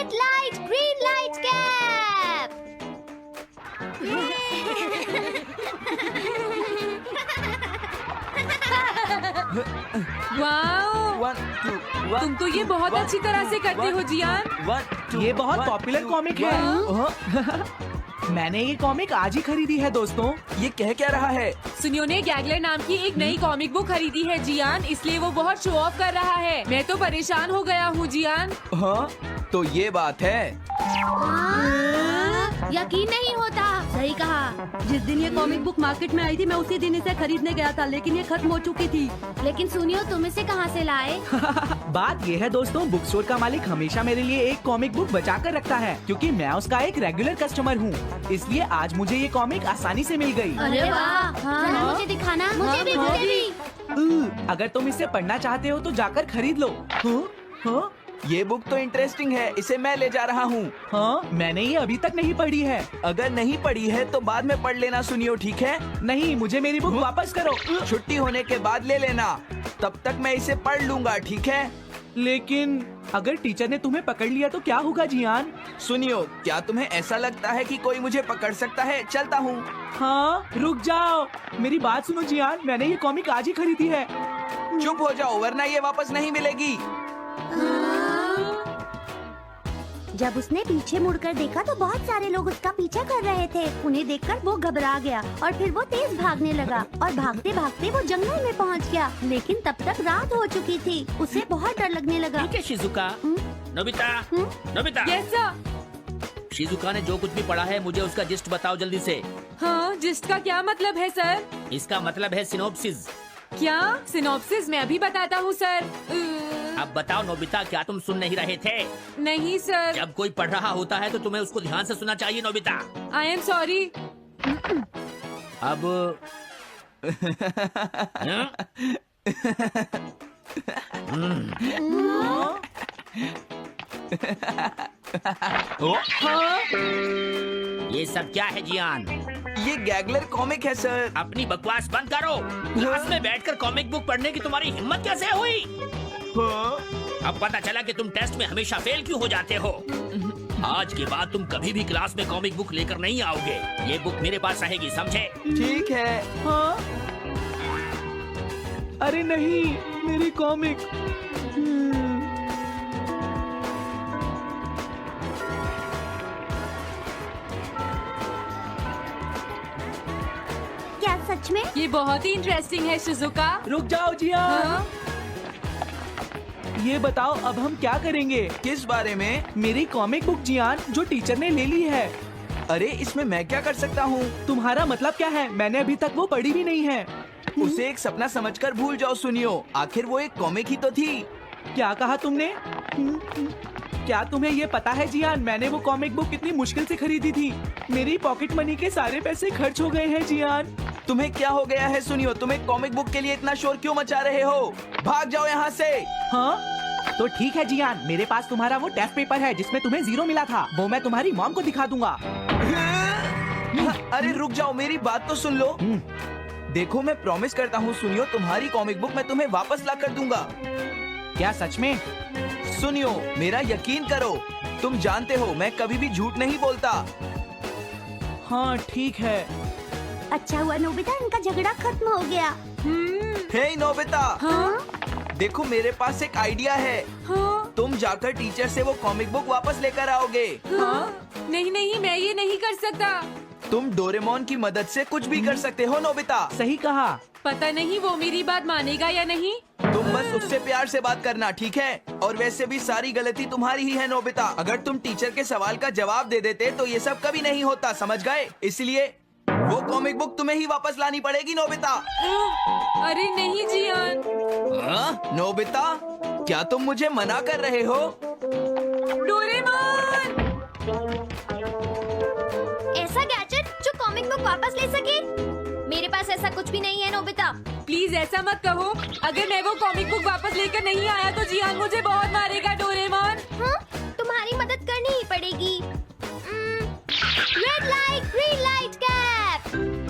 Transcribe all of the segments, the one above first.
Red light green light cap. Wow, 1 2 1 तुम तो ये बहुत अच्छी तरह से करते हो जियान। 1 2 ये बहुत पॉपुलर कॉमिक है। मैंने ये कॉमिक आज ही खरीदी है दोस्तों। ये कह क्या रहा है? सुनियो ने गैगलर नाम की एक नई कॉमिक बुक खरीदी है जियान, इसलिए वो बहुत शो ऑफ कर रहा है। मैं तो परेशान हो गया हूँ जियान। हाँ, तो ये बात है। यकीन नहीं होता। सही कहा। जिस दिन ये कॉमिक बुक मार्केट में आई थी मैं उसी दिन इसे खरीदने गया था, लेकिन ये खत्म हो चुकी थी। लेकिन सुनियो, तुम इसे कहाँ से लाए? बात ये है दोस्तों, बुक स्टोर का मालिक हमेशा मेरे लिए एक कॉमिक बुक बचा कर रखता है, क्योंकि मैं उसका एक रेगुलर कस्टमर हूँ। इसलिए आज मुझे ये कॉमिक आसानी से मिल गई। अरे वाह, जरा मुझे दिखाना। मुझे भी, मुझे भी। अगर तुम इसे पढ़ना चाहते हो तो जाकर खरीद लो। हाँ? ये बुक तो इंटरेस्टिंग है, इसे मैं ले जा रहा हूँ। हाँ, मैंने ये अभी तक नहीं पढ़ी है। अगर नहीं पढ़ी है तो बाद में पढ़ लेना सुनियो, ठीक है? नहीं, मुझे मेरी बुक वापस करो। छुट्टी होने के बाद ले लेना, तब तक मैं इसे पढ़ लूंगा, ठीक है? लेकिन अगर टीचर ने तुम्हें पकड़ लिया तो क्या होगा जियान? सुनियो, क्या तुम्हें ऐसा लगता है कि कोई मुझे पकड़ सकता है? चलता हूँ। हाँ, रुक जाओ, मेरी बात सुनो जियान, मैंने ये कॉमिक आज ही खरीदी है। चुप हो जाओ, वरना ये वापस नहीं मिलेगी। जब उसने पीछे मुड़कर देखा तो बहुत सारे लोग उसका पीछा कर रहे थे। उन्हें देखकर वो घबरा गया और फिर वो तेज भागने लगा और भागते भागते वो जंगल में पहुंच गया। लेकिन तब तक रात हो चुकी थी। उसे बहुत डर लगने लगा। ठीक है Shizuka. Nobita, Nobita. Yes sir. Shizuka ने जो कुछ भी पढ़ा है मुझे उसका जिस्ट बताओ जल्दी से। हाँ, जिस्ट का क्या मतलब है सर? इसका मतलब है सिनोप्सिस। क्या सिनॉप्सिस? मैं अभी बताता हूँ सर। अब बताओ नोबिता, क्या तुम सुन नहीं रहे थे? नहीं सर। जब कोई पढ़ रहा होता है तो तुम्हें उसको ध्यान से सुनना चाहिए नोबिता। I am sorry. अब ये सब क्या है जियान? ये गैगलर कॉमिक है सर। अपनी बकवास बंद करो। क्लास में बैठकर कॉमिक बुक पढ़ने की तुम्हारी हिम्मत कैसे हुई? अब पता चला कि तुम टेस्ट में हमेशा फेल क्यों हो जाते हो। आज के बाद तुम कभी भी क्लास में कॉमिक बुक लेकर नहीं आओगे। ये बुक मेरे पास रहेगी, समझे? ठीक है। हाँ? अरे नहीं, मेरी कॉमिक। क्या सच में? ये बहुत ही इंटरेस्टिंग है शिजुका। रुक जाओ जियान। हाँ? ये बताओ अब हम क्या करेंगे? किस बारे में? मेरी कॉमिक बुक जियान, जो टीचर ने ले ली है। अरे इसमें मैं क्या कर सकता हूँ? तुम्हारा मतलब क्या है? मैंने अभी तक वो पढ़ी भी नहीं है। उसे एक सपना समझकर भूल जाओ सुनियो, आखिर वो एक कॉमिक ही तो थी। क्या कहा तुमने? क्या तुम्हें ये पता है जियान, मैंने वो कॉमिक बुक कितनी मुश्किल से खरीदी थी। मेरी पॉकेट मनी के सारे पैसे खर्च हो गए हैं जियान। तुम्हें क्या हो गया है सुनियो? तुम एक कॉमिक बुक के लिए इतना शोर क्यों मचा रहे हो? भाग जाओ यहाँ से। हाँ? तो ठीक है जियान, मेरे पास तुम्हारा वो टेस्ट पेपर है जिसमें तुम्हें 0 मिला था। वो मैं तुम्हारी मॉम को दिखा दूंगा। अरे रुक जाओ, मेरी बात तो सुन लो। देखो मैं प्रॉमिस करता हूँ सुनियो, तुम्हारी कॉमिक बुक मैं तुम्हें वापस ला कर दूंगा। क्या सच में? सुनियो, मेरा यकीन करो, तुम जानते हो मैं कभी भी झूठ नहीं बोलता। हाँ ठीक है। अच्छा हुआ नोबिता, इनका झगड़ा खत्म हो गया। हे नोबिता, हाँ? देखो मेरे पास एक आइडिया है। हाँ? तुम जाकर टीचर से वो कॉमिक बुक वापस लेकर आओगे। हाँ? नहीं नहीं, मैं ये नहीं कर सकता। तुम डोरेमोन की मदद से कुछ भी कर सकते हो नोबिता। सही कहा। पता नहीं वो मेरी बात मानेगा या नहीं। तुम बस उससे प्यार से बात करना, ठीक है? और वैसे भी सारी गलती तुम्हारी ही है नोबिता। अगर तुम टीचर के सवाल का जवाब दे देते तो ये सब कभी नहीं होता, समझ गए? इसलिए वो कॉमिक बुक तुम्हें ही वापस लानी पड़ेगी नोबिता। अरे नहीं जियान। हाँ? नोबिता, क्या तुम मुझे मना कर रहे हो? डोरेमोन! ऐसा गैजेट जो कॉमिक बुक वापस ले सके? मेरे पास ऐसा कुछ भी नहीं है नोबिता। प्लीज ऐसा मत कहो। अगर मैं वो कॉमिक बुक वापस लेकर नहीं आया तो जियान मुझे बहुत मारेगा डोरेमोन। हाँ? तुम्हारी मदद करनी ही पड़ेगी। Red light green light cap.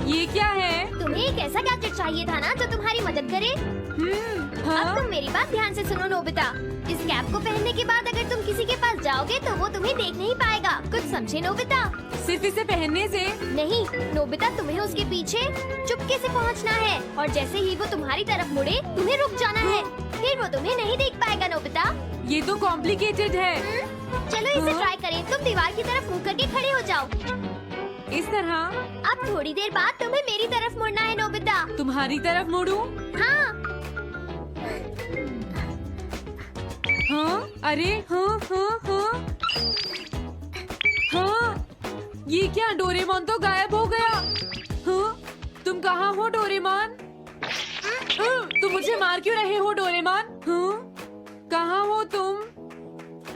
ये क्या है? तुम्हें एक ऐसा गैजेट चाहिए था ना जो तुम्हारी मदद करे। अब हाँ? तुम मेरी बात ध्यान से सुनो नोबिता। इस कैप को पहनने के बाद अगर तुम किसी के पास जाओगे तो वो तुम्हें देख नहीं पाएगा। कुछ समझे नोबिता? सिर्फ इसे पहनने से? नहीं नोबिता, तुम्हें उसके पीछे चुपके से पहुंचना है और जैसे ही वो तुम्हारी तरफ मुड़े तुम्हें रुक जाना है, फिर वो तुम्हें नहीं देख पाएगा नोबिता। ये तो कॉम्प्लिकेटेड है। चलो इसे ट्राई करें। तुम दीवार की तरफ मुंह करके खड़े हो जाओ। इस तरह? अब थोड़ी देर बाद तुम्हें मेरी तरफ मुड़ना है नोबिता। तुम्हारी तरफ मुड़ूं? हाँ। हाँ? अरे हाँ हाँ हाँ हाँ, ये क्या, डोरेमोन तो गायब हो गया। हाँ? तुम कहाँ हो डोरेमोन? हाँ, तुम मुझे मार क्यों रहे हो डोरेमोन? हाँ? कहाँ हो तुम?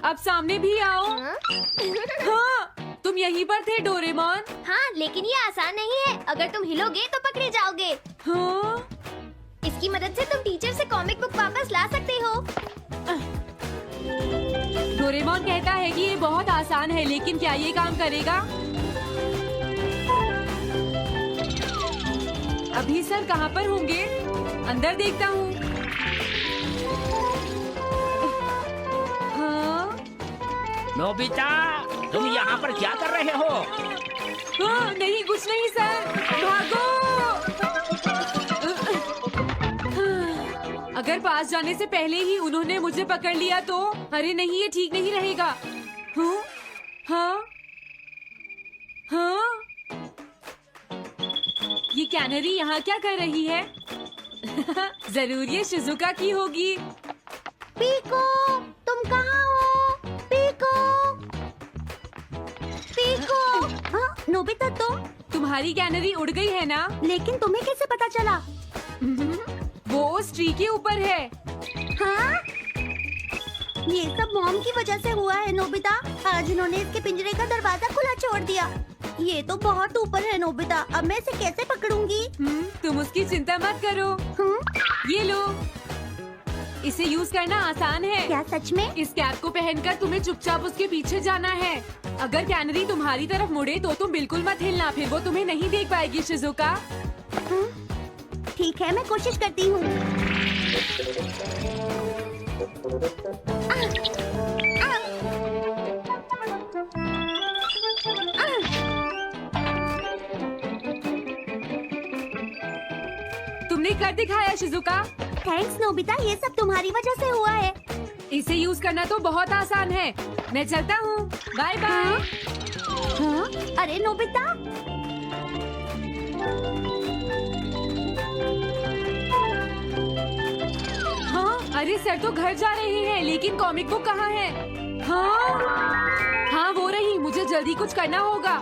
अब सामने भी आओ। हाँ, तुम यहीं पर थे डोरेमोन। हाँ, लेकिन ये आसान नहीं है। अगर तुम हिलोगे तो पकड़े जाओगे। हाँ? इसकी मदद से तुम टीचर से कॉमिक बुक वापस ला सकते हो। डोरेमोन कहता है कि ये बहुत आसान है, लेकिन क्या ये काम करेगा? अभी सर कहाँ पर होंगे? अंदर देखता हूँ। हाँ? नोबिता, तुम यहाँ पर क्या कर रहे हो? हाँ, नहीं कुछ नहीं सर, भागो! अगर पास जाने से पहले ही उन्होंने मुझे पकड़ लिया तो? अरे नहीं, ये ठीक नहीं रहेगा। हाँ? हाँ? हाँ? ये कैनरी यहाँ क्या कर रही है? जरूर ये शिजुका की होगी। पीको, तुम कहाँ हो? Peeko, Peeko. हाँ, नोबिता तुम्हारी कैनरी उड़ गई है ना? लेकिन तुम्हें कैसे पता चला? वो उस ट्री के ऊपर है। हाँ? ये सब मॉम की वजह से हुआ है नोबिता। आज उन्होंने इसके पिंजरे का दरवाजा खुला छोड़ दिया। ये तो बहुत ऊपर है नोबिता, अब मैं इसे कैसे पकड़ूंगी? तुम उसकी चिंता मत करो। ये लो, इसे यूज करना आसान है। क्या सच में? इस कैप को पहनकर तुम्हें चुपचाप उसके पीछे जाना है। अगर कैनरी तुम्हारी तरफ मुड़े तो तुम बिल्कुल मत हिलना, फिर वो तुम्हें नहीं देख पाएगी शिजुका। ठीक है, मैं कोशिश करती हूँ। तुमने कर दिखाया शिजुका। थैंक्स नोबिता, ये सब तुम्हारी वजह से हुआ है। इसे यूज करना तो बहुत आसान है। मैं चलता हूँ, बाय बाय। हाँ? अरे नोबिता, हाँ? अरे सर तो घर जा रहे हैं, लेकिन कॉमिक बुक कहाँ है? हाँ? हाँ वो रही, मुझे जल्दी कुछ करना होगा।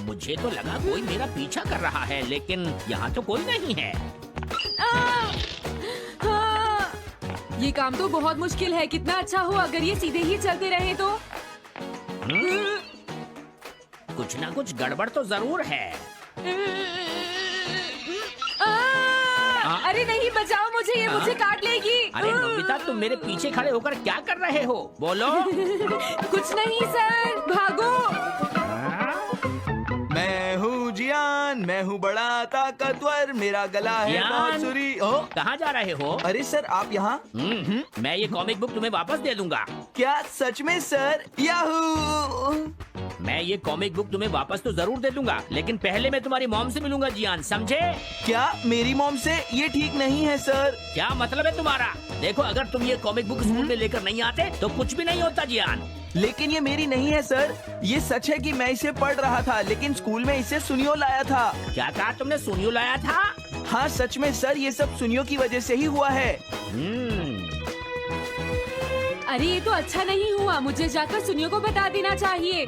मुझे तो लगा कोई मेरा पीछा कर रहा है, लेकिन यहाँ तो कोई नहीं है। हाँ, ये काम तो बहुत मुश्किल है। कितना अच्छा हो अगर ये सीधे ही चलते रहे तो। कुछ ना कुछ गड़बड़ तो जरूर है। अरे नहीं, बचाओ मुझे, ये मुझे काट लेगी। अरे नोबिता, तुम मेरे पीछे खड़े होकर क्या कर रहे हो? बोलो। कुछ नहीं सर, भागो। मैं हूँ जियान, मैं हूँ बड़ा ताकतवर, मेरा गला है जियान? बहुत सुरी। ओ, कहाँ जा रहे हो? अरे सर आप यहाँ? मैं ये कॉमिक बुक तुम्हें वापस दे दूंगा। क्या सच में सर? याहू! मैं ये कॉमिक बुक तुम्हें वापस तो जरूर दे दूंगा, लेकिन पहले मैं तुम्हारी मॉम से मिलूंगा जियान, समझे? क्या मेरी मॉम से? ये ठीक नहीं है सर। क्या मतलब है तुम्हारा? देखो, अगर तुम ये कॉमिक बुक स्कूल में लेकर नहीं आते तो कुछ भी नहीं होता जियान। लेकिन ये मेरी नहीं है सर। ये सच है कि मैं इसे पढ़ रहा था, लेकिन स्कूल में इसे सुनियो लाया था। क्या कहा तुमने? सुनियो लाया था? हाँ सच में सर, ये सब सुनियो की वजह से ही हुआ है। अरे ये तो अच्छा नहीं हुआ, मुझे जाकर सुनियो को बता देना चाहिए।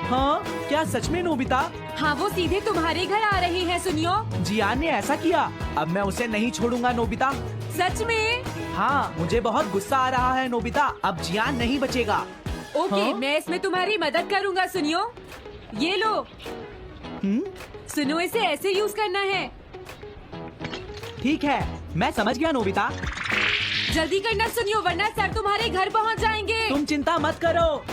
हाँ? क्या सच में नोबिता? हाँ, वो सीधे तुम्हारे घर आ रही है सुनियो। जियान ने ऐसा किया? अब मैं उसे नहीं छोड़ूंगा नोबिता। सच में? हाँ, मुझे बहुत गुस्सा आ रहा है नोबिता, अब जियान नहीं बचेगा। ओके, हाँ? मैं इसमें तुम्हारी मदद करूँगा सुनियो। ये लो। सुनो, इसे ऐसे यूज करना है। ठीक है, मैं समझ गया नोबिता। जल्दी करना सुनियो, वरना सर तुम्हारे घर पहुँच जाएंगे। तुम चिंता मत करो।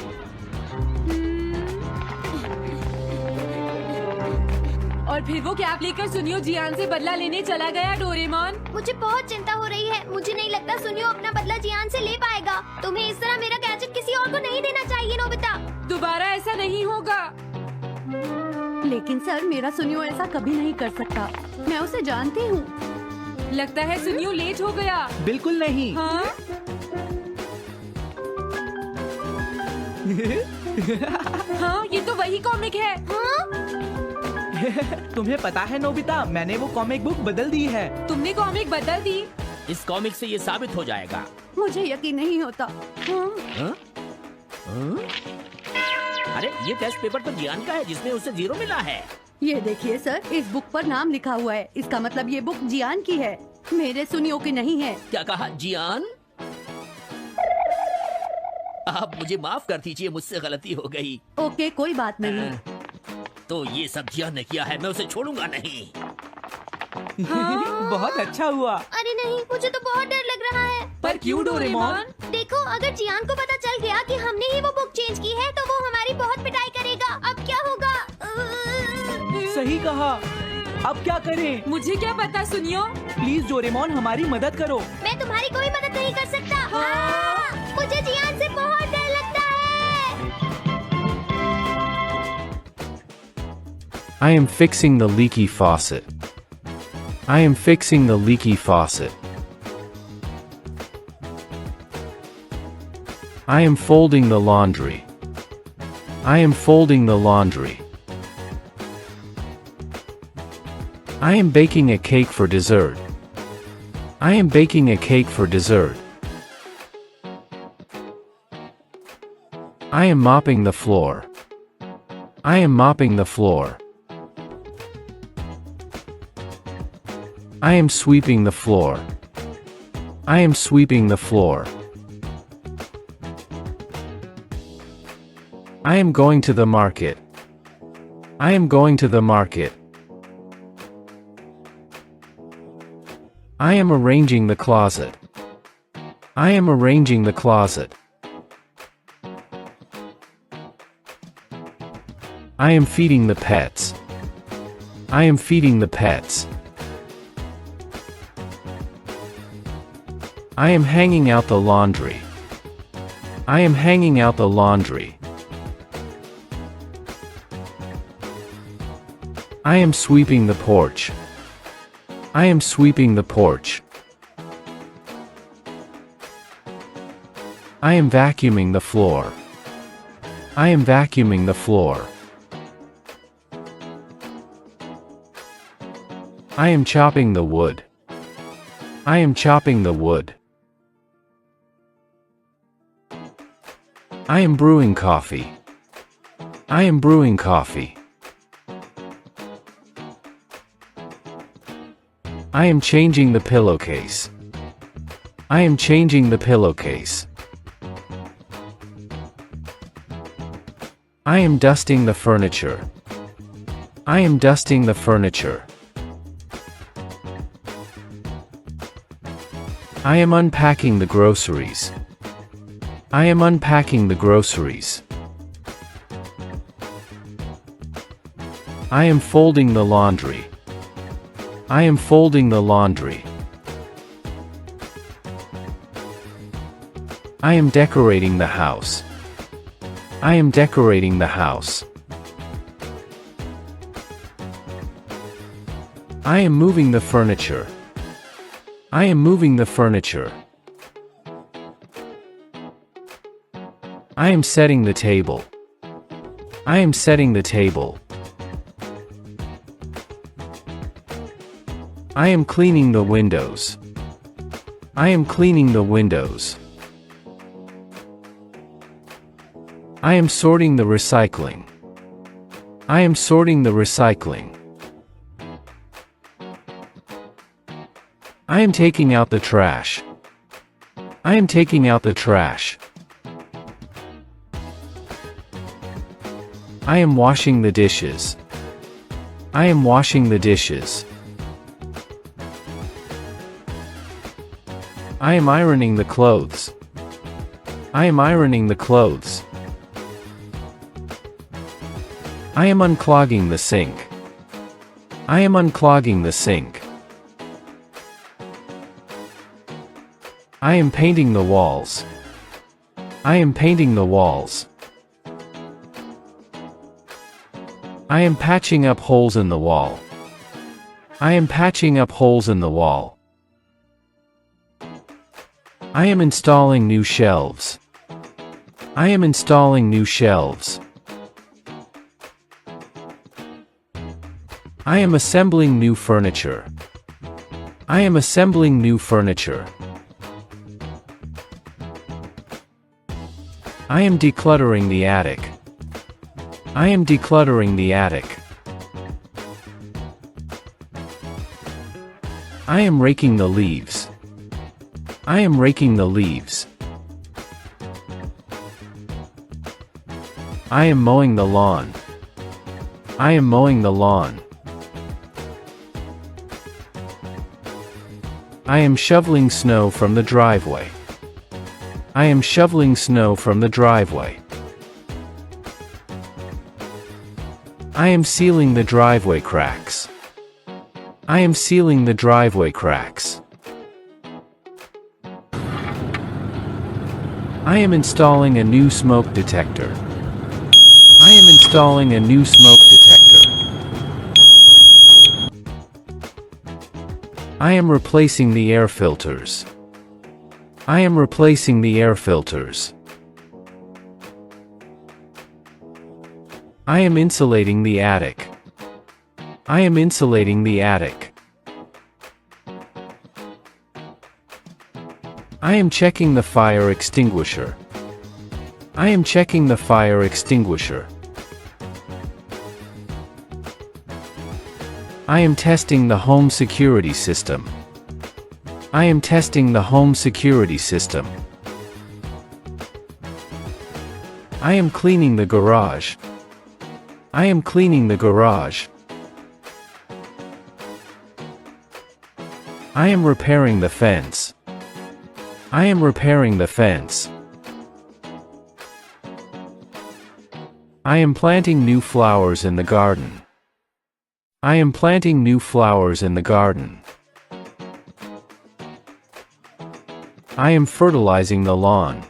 और फिर वो कैप लेकर सुनियो जियान से बदला लेने चला गया डोरेमोन। मुझे बहुत चिंता हो रही है। मुझे नहीं लगता सुनियो अपना बदला जियान से ले पाएगा। तुम्हें इस तरह मेरा गैजेट किसी और को नहीं देना चाहिए नोबिता। दोबारा ऐसा नहीं होगा। लेकिन सर, मेरा सुनियो ऐसा कभी नहीं कर सकता। मैं उसे जानती हूँ। लगता है सुनियो लेट हो गया। बिल्कुल नहीं। हाँ? हाँ, ये तो वही कॉमिक है। तुम्हें पता है नोबिता, मैंने वो कॉमिक बुक बदल दी है। तुमने कॉमिक बदल दी? इस कॉमिक से ये साबित हो जाएगा। मुझे यकीन नहीं होता। हाँ? हाँ? हाँ? अरे ये टेस्ट पेपर तो जियान का है जिसमें उसे 0 मिला है। ये देखिए सर, इस बुक पर नाम लिखा हुआ है। इसका मतलब ये बुक जियान की है, मेरे सुनियो की नहीं है। क्या कहा जियान? आप मुझे माफ कर दीजिए, मुझसे गलती हो गई। ओके, कोई बात नहीं। तो ये सब जियान ने किया है, मैं उसे छोड़ूंगा नहीं। बहुत अच्छा हुआ। अरे नहीं, मुझे तो बहुत डर लग रहा है। पर क्यों डोरेमोन? देखो, अगर जियान को पता चल गया कि हमने ही वो बुक चेंज की है तो वो हमारी बहुत पिटाई करेगा। अब क्या होगा? सही कहा। अब क्या करें? मुझे क्या पता सुनियो। प्लीज डोरेमोन, हमारी मदद करो। मैं तुम्हारी कोई मदद नहीं कर सकता। मुझे जियान से बहुत डर लगता है। I am fixing the leaky faucet. I am fixing the leaky faucet. I am folding the laundry. I am folding the laundry. I am baking a cake for dessert. I am baking a cake for dessert. I am mopping the floor. I am mopping the floor. I am sweeping the floor. I am sweeping the floor. I am going to the market. I am going to the market. I am arranging the closet. I am arranging the closet. I am feeding the pets. I am feeding the pets. I am hanging out the laundry. I am hanging out the laundry. I am sweeping the porch. I am sweeping the porch. I am vacuuming the floor. I am vacuuming the floor. I am chopping the wood. I am chopping the wood. I am brewing coffee. I am brewing coffee. I am changing the pillowcase. I am changing the pillowcase. I am dusting the furniture. I am dusting the furniture. I am unpacking the groceries. I am unpacking the groceries. I am folding the laundry. I am folding the laundry. I am decorating the house. I am decorating the house. I am moving the furniture. I am moving the furniture. I am setting the table. I am setting the table. I am cleaning the windows. I am cleaning the windows. I am sorting the recycling. I am sorting the recycling. I am taking out the trash. I am taking out the trash. I am washing the dishes. I am washing the dishes. I am ironing the clothes. I am ironing the clothes. I am unclogging the sink. I am unclogging the sink. I am painting the walls. I am painting the walls. I am patching up holes in the wall. I am patching up holes in the wall. I am installing new shelves. I am installing new shelves. I am assembling new furniture. I am assembling new furniture. I am decluttering the attic. I am decluttering the attic. I am raking the leaves. I am raking the leaves. I am mowing the lawn. I am mowing the lawn. I am shoveling snow from the driveway. I am shoveling snow from the driveway. I am sealing the driveway cracks. I am sealing the driveway cracks. I am installing a new smoke detector. I am installing a new smoke detector. I am replacing the air filters. I am replacing the air filters. I am insulating the attic. I am insulating the attic. I am checking the fire extinguisher. I am checking the fire extinguisher. I am testing the home security system. I am testing the home security system. I am cleaning the garage. I am cleaning the garage. I am repairing the fence. I am repairing the fence. I am planting new flowers in the garden. I am planting new flowers in the garden. I am fertilizing the lawn.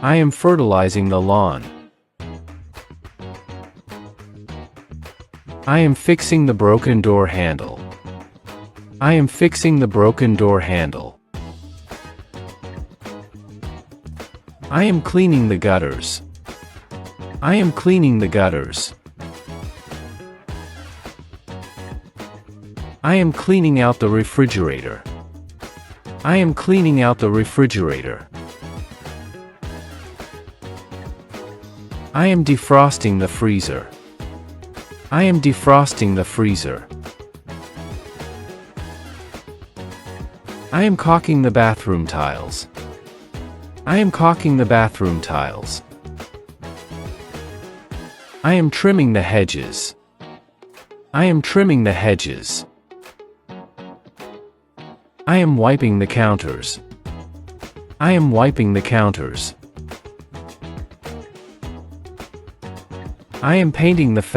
I am fertilizing the lawn. I am fixing the broken door handle. I am fixing the broken door handle. I am cleaning the gutters. I am cleaning the gutters. I am cleaning out the refrigerator. I am cleaning out the refrigerator. I am defrosting the freezer. I am defrosting the freezer. I am caulking the bathroom tiles. I am caulking the bathroom tiles. I am trimming the hedges. I am trimming the hedges. I am wiping the counters. I am wiping the counters. I am painting the fence.